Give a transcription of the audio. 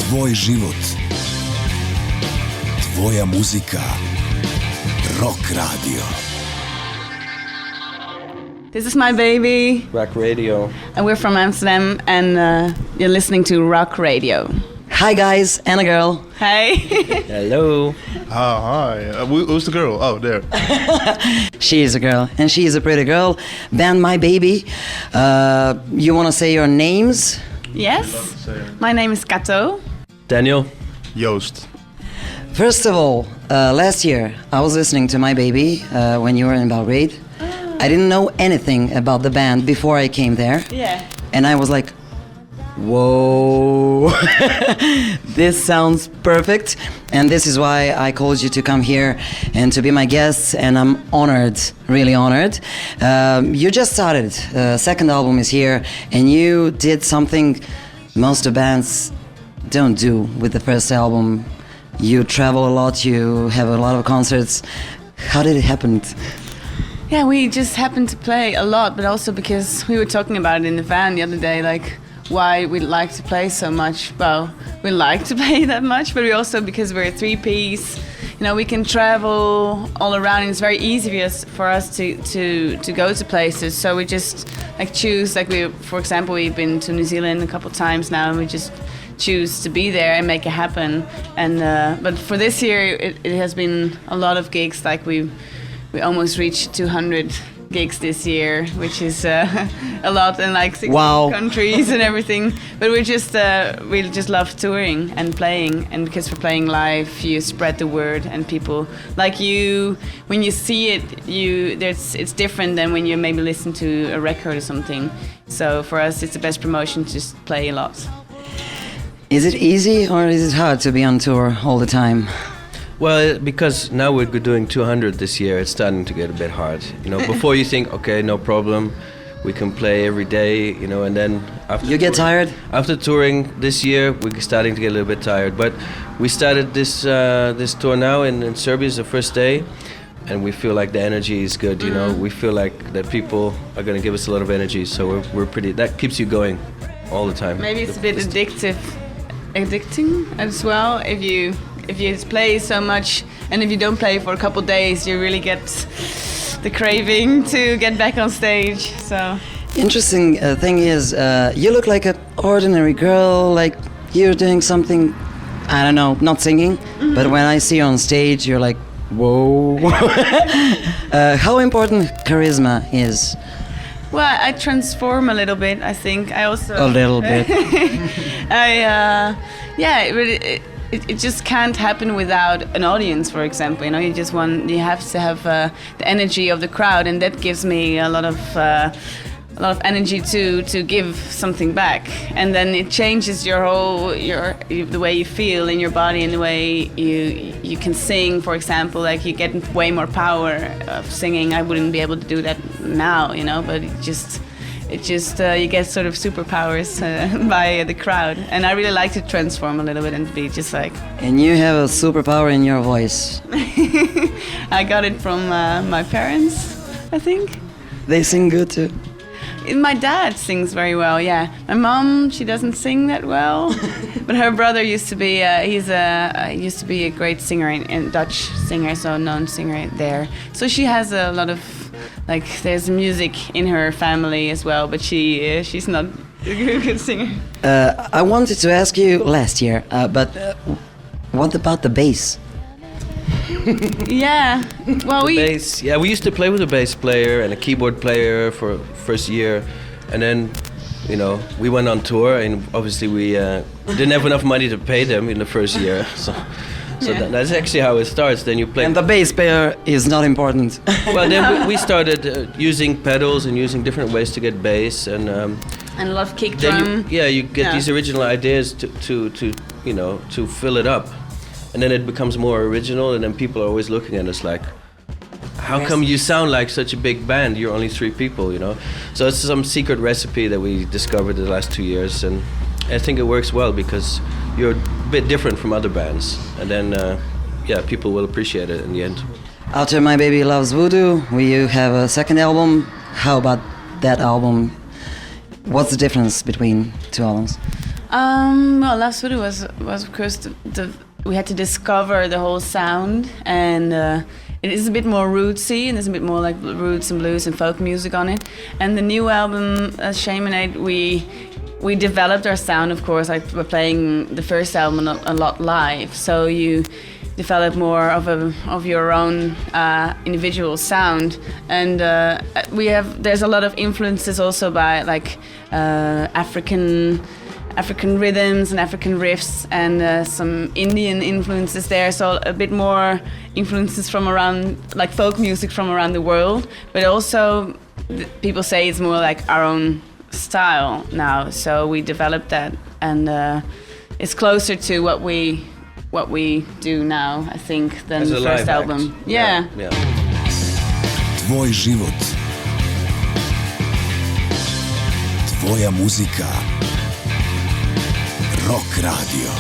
Tvoj život. Tvoja muzika. Rock Radio. This is my baby. Rock Radio. And we're from Amsterdam, and you're listening to Rock Radio. Hi guys, and a girl. Hey. Hello. Hi. Who's the girl? Oh, there. She is a girl, and she is a pretty girl. Band My Baby. You want to say your names? Yes. My name is Cato. Daniel. Joost. First of all, last year I was listening to My Baby when you were in Belgrade. I didn't know anything about the band before I came there. Yeah. And I was like, whoa, this sounds perfect. And this is why I called you to come here and to be my guest. And I'm honored, really honored. You just started, second album is here, and you did something most of bands don't do with the first album. You travel a lot, you have a lot of concerts. How did it happen? Yeah, we just happened to play a lot, but also because we were talking about it in the van the other day, like why we like to play so much. Well, we like to play that much, but we also, because we're a three-piece, you know, we can travel all around, and it's very easy for us to go to places. So we just like choose, like for example, we've been to New Zealand a couple times now, and we just choose to be there and make it happen. And but for this year, it has been a lot of gigs. Like we almost reached 200 gigs this year, which is a lot in like 60 countries and everything. But we just love touring and playing, and because we're playing live, you spread the word, and people like you, when you see it, it's different than when you maybe listen to a record or something. So for us, it's the best promotion to just play a lot. Is it easy or is it hard to be on tour all the time? Well, because now we're doing 200 this year, it's starting to get a bit hard. You know, before you think, okay, no problem, we can play every day, you know, and then after you get tired? After touring this year, we're starting to get a little bit tired. But we started this tour now in Serbia is the first day, and we feel like the energy is good, you know. We feel like that people are going to give us a lot of energy, so we're pretty, that keeps you going all the time. Maybe it's a bit addicting as well, if you play so much, and if you don't play for a couple of days, you really get the craving to get back on stage. So interesting thing is, you look like an ordinary girl, like you're doing something, I don't know, not singing, but when I see you on stage, you're like, whoa. How important charisma is? Well, I transform a little bit, I think. I also... A little bit. It just can't happen without an audience, for example. You know, you have to have the energy of the crowd, and that gives me a lot of energy to give something back. And then it changes the way you feel in your body, and the way you can sing, for example. Like, you get way more power of singing. I wouldn't be able to do that now, you know, but you get sort of superpowers by the crowd. And I really like to transform a little bit and be just like... And you have a superpower in your voice. I got it from my parents, I think. They sing good too. My dad sings very well, yeah. My mom, she doesn't sing that well, but her brother used to be used to be a great singer, in Dutch singer, so known singer there. So she has a lot of, like, there's music in her family as well, but she's not a good singer. I wanted to ask you last year, but what about the bass? Yeah, well, bass. Yeah, we used to play with a bass player and a keyboard player for first year, and then, you know, we went on tour, and obviously we didn't have enough money to pay them in the first year, so yeah. That's actually how it starts. Then you play. And the bass player is not important. Well, then we started using pedals and using different ways to get bass, and a lot of kick drum. You get these original ideas to fill it up. And then it becomes more original, and then people are always looking at us like, how come you sound like such a big band? You're only 3 people, you know? So it's some secret recipe that we discovered the last 2 years, and I think it works well because you're a bit different from other bands. And then, people will appreciate it in the end. After My Baby Loves Voodoo, you have a second album. How about that album? What's the difference between 2 albums? Well, Love Voodoo was of course we had to discover the whole sound, and it is a bit more rootsy, and there's a bit more like roots and blues and folk music on it. And the new album, Shamanaid, we developed our sound, of course. Like we're playing the first album a lot live, so you develop more of your own individual sound. And there's a lot of influences also by like African rhythms and African riffs, and some Indian influences there. So a bit more influences from around, like folk music from around the world. But also, people say it's more like our own style now. So we developed that, and it's closer to what we do now, I think, than the first album. Yeah. Tvoj život. Tvoja muzika. Rock Radio.